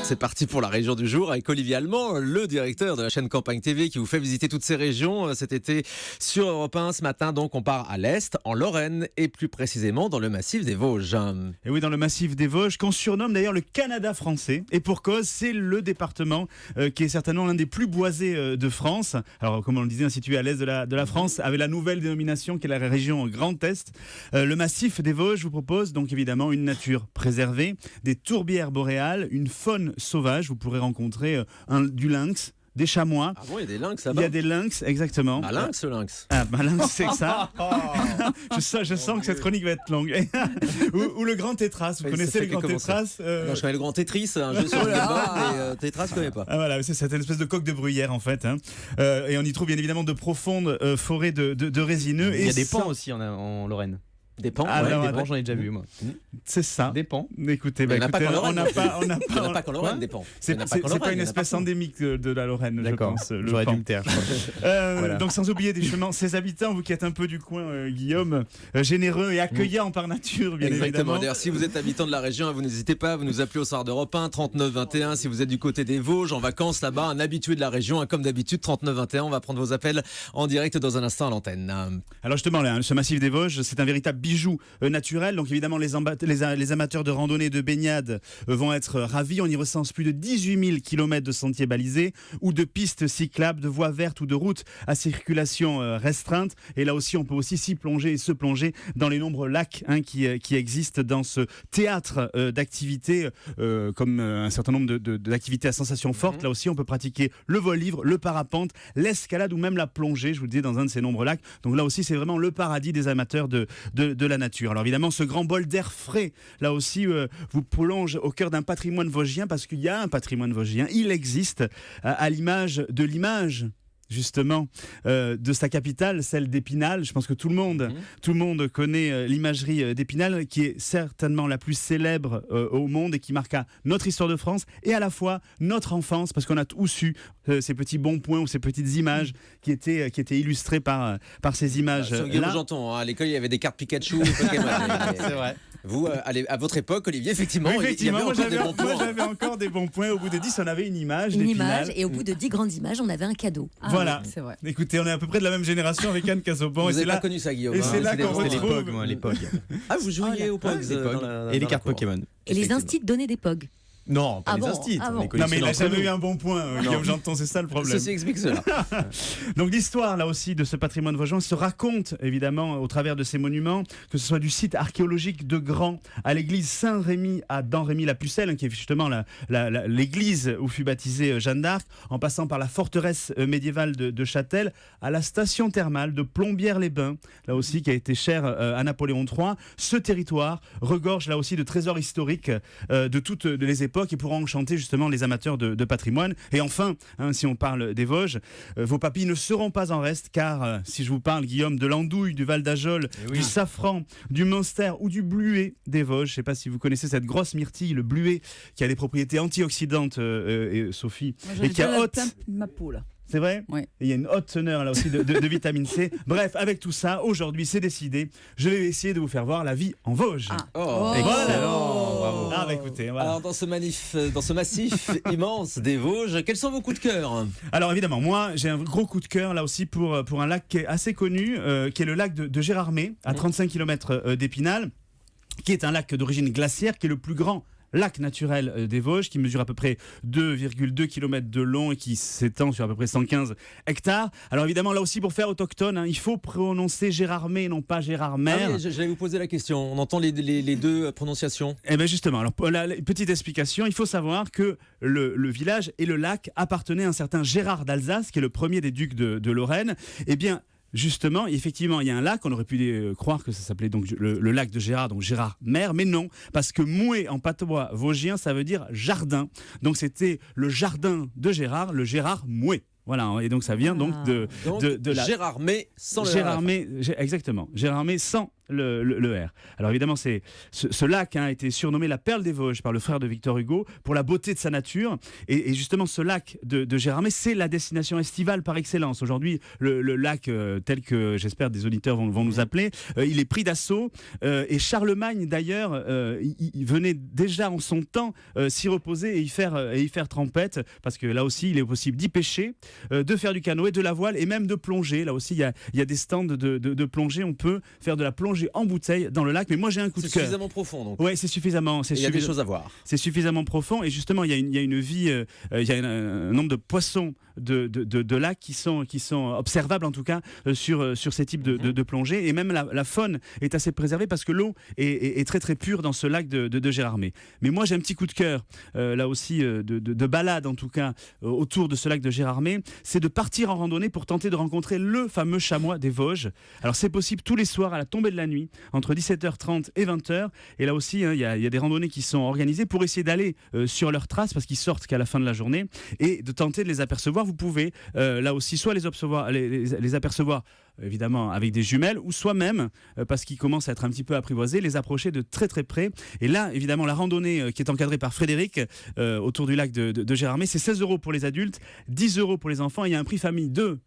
C'est parti pour la région du jour avec Olivier Allemand, le directeur de la chaîne Campagne TV qui vous fait visiter toutes ces régions cet été sur Europe 1. Ce matin, donc, on part à l'Est, en Lorraine et plus précisément dans le massif des Vosges. Et oui, dans le massif des Vosges, qu'on surnomme d'ailleurs le Canada français. Et pour cause, c'est le département qui est certainement l'un des plus boisés de France. Alors, comme on le disait, situé à l'est de la France, avec la nouvelle dénomination qui est la région Grand Est. Le massif des Vosges vous propose donc évidemment une nature préservée, des tourbières boréales, une faune sauvage. Vous pourrez rencontrer du lynx, des chamois. Ah bon, il y a des lynx là-bas? Il y a des lynx, exactement. Ah, lynx, ce lynx. Ah, bah lynx, c'est que ça. je sens que cette chronique va être longue. ou le grand tétras. Vous connaissez le grand tétras? Non, je connais le grand Tetris, un jeu sur le Game Boy, mais Tétras, je connais pas. Ah, voilà, c'est cette espèce de coque de bruyère en fait. Et on y trouve bien évidemment de profondes forêts de résineux. Il y a des pans aussi en Lorraine. Des pans? Des pans, j'en ai déjà vu moi. C'est ça. Des pans. Écoutez, on n'a pas qu'en Lorraine des pans. C'est pas une espèce endémique de la Lorraine, je pense. J'aurais dû me taire. Voilà. Donc sans oublier ses habitants, vous qui êtes un peu du coin, Guillaume, généreux et accueillants par nature, bien évidemment. D'ailleurs, si vous êtes habitant de la région, vous n'hésitez pas, vous nous appelez au soir d'Europe 1, 39 21. Si vous êtes du côté des Vosges, en vacances là-bas, un habitué de la région, comme d'habitude, 39 21. On va prendre vos appels en direct dans un instant à l'antenne. Alors justement, là, ce massif des Vosges, c'est un véritable bijou naturel. Donc évidemment, les amateurs de randonnée, de baignade vont être ravis. On y recense plus de 18 000 km de sentiers balisés ou de pistes cyclables, de voies vertes ou de routes à circulation restreinte. Et là aussi, on peut aussi s'y plonger et se plonger dans les nombreux lacs qui existent dans ce théâtre d'activités, comme un certain nombre d'activités à sensations fortes. Là aussi, on peut pratiquer le vol-livre, le parapente, l'escalade ou même la plongée, je vous le dis, dans un de ces nombreux lacs. Donc là aussi, c'est vraiment le paradis des amateurs de la nature. Alors évidemment, ce grand bol d'air frais, là aussi, vous plonge au cœur d'un patrimoine vosgien, parce qu'il y a un patrimoine vosgien, il existe, à l'image de l'image justement de sa capitale, celle d'Épinal. Je pense que tout le monde connaît l'imagerie d'Épinal, qui est certainement la plus célèbre au monde et qui marqua notre histoire de France et à la fois notre enfance, parce qu'on a tous eu ces petits bons points ou ces petites images qui étaient illustrées par ces images là. J'entends, à l'école il y avait des cartes Pikachu et Pokémon. C'est vrai. Vous, à votre époque, Olivier, effectivement, il y avait moi, encore des bons points. J'avais encore des bons points. Au bout de 10, on avait une image. Et au bout de 10 grandes images, on avait un cadeau. Voilà. Oui, c'est vrai. Écoutez, on est à peu près de la même génération avec Anne Casoban. Vous n'avez pas connu ça, Guillaume. Et c'est là qu'on retrouve. Moi, à l'époque. Ah, vous jouiez aux Pogs Et les cartes Pokémon. Et les instits donnaient des POG. Non, pas les instits. Non, mais il n'a jamais eu un bon point, Guillaume Janton, c'est ça le problème. Ceci explique cela. Donc l'histoire, là aussi, de ce patrimoine vosgien se raconte, évidemment, au travers de ces monuments, que ce soit du site archéologique de Grand à l'église Saint-Rémy à Damrémy-la-Pucelle, qui est justement l'église où fut baptisée Jeanne d'Arc, en passant par la forteresse médiévale de Châtel, à la station thermale de Plombières-les-Bains, là aussi, qui a été chère à Napoléon III. Ce territoire regorge, là aussi, de trésors historiques de toutes les époques, et pour enchanter justement les amateurs de patrimoine. Et enfin, si on parle des Vosges, vos papilles ne seront pas en reste, car si je vous parle, Guillaume, de l'andouille, du Val d'Ajol, du safran, du Munster ou du bluet des Vosges, je ne sais pas si vous connaissez cette grosse myrtille, le bluet, qui a des propriétés antioxydantes, Sophie, et qui a ma peau là. C'est vrai? Oui. Et il y a une haute teneur là aussi de vitamine C. Bref, avec tout ça, aujourd'hui c'est décidé. Je vais essayer de vous faire voir la vie en Vosges. Oh. Et voilà. Bravo. Ah bah écoutez, voilà. Alors dans ce massif immense des Vosges, quels sont vos coups de cœur? Alors évidemment, moi j'ai un gros coup de cœur là aussi pour un lac qui est assez connu, qui est le lac de Gérardmer, à 35 km d'Épinal, qui est un lac d'origine glaciaire, qui est le plus grand lac naturel des Vosges, qui mesure à peu près 2,2 km de long et qui s'étend sur à peu près 115 hectares. Alors évidemment, là aussi, pour faire autochtone, il faut prononcer Gérardmer, non pas Gérardmer. Ah oui, j'allais vous poser la question. On entend les deux prononciations. Eh bien justement, alors petite explication, il faut savoir que le village et le lac appartenaient à un certain Gérard d'Alsace, qui est le premier des ducs de Lorraine. Eh bien, justement, effectivement, il y a un lac, on aurait pu croire que ça s'appelait donc le lac de Gérard, donc Gérardmer, mais non, parce que Mouet en patois vosgien, ça veut dire jardin. Donc c'était le jardin de Gérard, le Gérard Mouet. Voilà, et donc ça vient donc de la Gérardmer sans le Gérardmer, exactement. Gérardmer sans le R. Alors évidemment, ce lac a été surnommé la perle des Vosges par le frère de Victor Hugo pour la beauté de sa nature. Et justement, ce lac de Gérardmer, c'est la destination estivale par excellence. Aujourd'hui, le lac, tel que j'espère des auditeurs vont nous appeler, il est pris d'assaut. Et Charlemagne, d'ailleurs, il venait déjà en son temps s'y reposer et y faire trempette, parce que là aussi, il est possible d'y pêcher, de faire du canoë, de la voile et même de plonger. Là aussi, il y a des stands de plongée. On peut faire de la plongée en bouteille dans le lac, mais moi j'ai un coup de cœur. C'est suffisamment profond donc. Ouais, c'est suffisamment. Il y a des choses à voir. C'est suffisamment profond et justement il y a une vie, il y a un nombre de poissons de lacs qui sont observables en tout cas sur ces types de plongées, et même la faune est assez préservée parce que l'eau est très très pure dans ce lac de Gérardmer. Mais moi j'ai un petit coup de cœur là aussi de balade en tout cas autour de ce lac de Gérardmer, c'est de partir en randonnée pour tenter de rencontrer le fameux chamois des Vosges. Alors c'est possible tous les soirs à la tombée de la nuit entre 17h30 et 20h, et là aussi il y a des randonnées qui sont organisées pour essayer d'aller sur leurs traces parce qu'ils sortent qu'à la fin de la journée, et de tenter de les apercevoir. Vous pouvez là aussi soit les apercevoir évidemment avec des jumelles, ou soit même, parce qu'ils commencent à être un petit peu apprivoisés, les approcher de très très près. Et là évidemment la randonnée qui est encadrée par Frédéric autour du lac de Gérardmer, c'est 16 € pour les adultes, 10 € pour les enfants, et il y a un prix famille de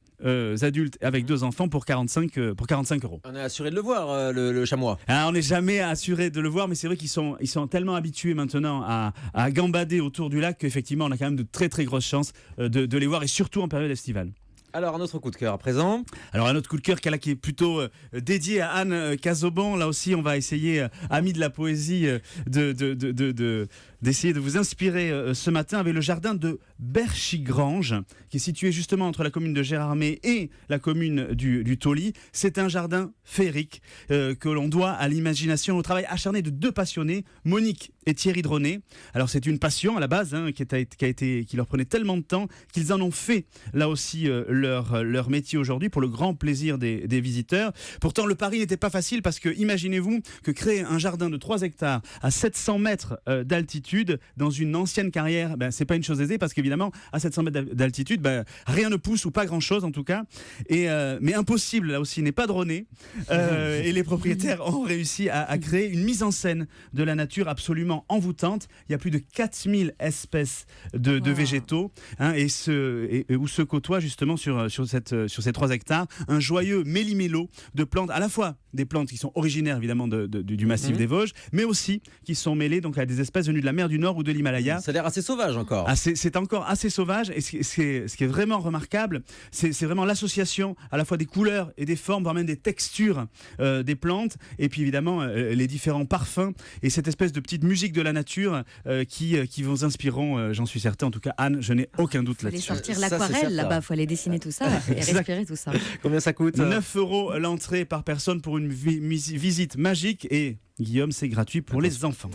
adultes avec 2 enfants pour 45 €. On est assuré de le voir, le chamois. On n'est jamais assuré de le voir, mais c'est vrai qu'ils sont tellement habitués maintenant à gambader autour du lac qu'effectivement on a quand même de très très grosses chances de les voir, et surtout en période estivale. Alors, un autre coup de cœur à présent. Alors, un autre coup de cœur qui est plutôt dédié à Anne Casaubon. Là aussi, on va essayer, amis de la poésie, d'essayer de vous inspirer ce matin avec le jardin de Berchigrange, qui est situé justement entre la commune de Gérardmer et la commune du Tauly. C'est un jardin féerique que l'on doit à l'imagination, au travail acharné de 2 passionnés, Monique et Thierry Dronet. Alors, c'est une passion à la base qui leur prenait tellement de temps qu'ils en ont fait là aussi leur métier aujourd'hui, pour le grand plaisir des visiteurs. Pourtant, le pari n'était pas facile, parce que imaginez-vous que créer un jardin de 3 hectares à 700 mètres d'altitude dans une ancienne carrière, c'est pas une chose aisée, parce qu'évidemment à 700 mètres d'altitude, rien ne pousse, ou pas grand-chose en tout cas. Mais impossible là aussi n'est pas Dronet. Et les propriétaires ont réussi à créer une mise en scène de la nature absolument envoûtante. Il y a plus de 4000 espèces de végétaux, où se côtoient justement sur ces 3 hectares un joyeux méli-mélo de plantes, à la fois des plantes qui sont originaires évidemment du massif des Vosges, mais aussi qui sont mêlées donc à des espèces venues de la mer du Nord ou de l'Himalaya. Ça a l'air assez sauvage encore. C'est encore assez sauvage, et ce qui est vraiment remarquable, c'est vraiment l'association à la fois des couleurs et des formes, voire même des textures des plantes, et puis évidemment les différents parfums et cette espèce de petite musique de la nature qui vous inspireront, j'en suis certain. En tout cas, Anne, je n'ai aucun doute là-dessus. Il faut aller sortir l'aquarelle là-bas, il faut aller dessiner tout ça et respirer tout ça. Combien ça coûte ? 9 € l'entrée par personne pour une visite magique, et Guillaume, c'est gratuit pour les enfants.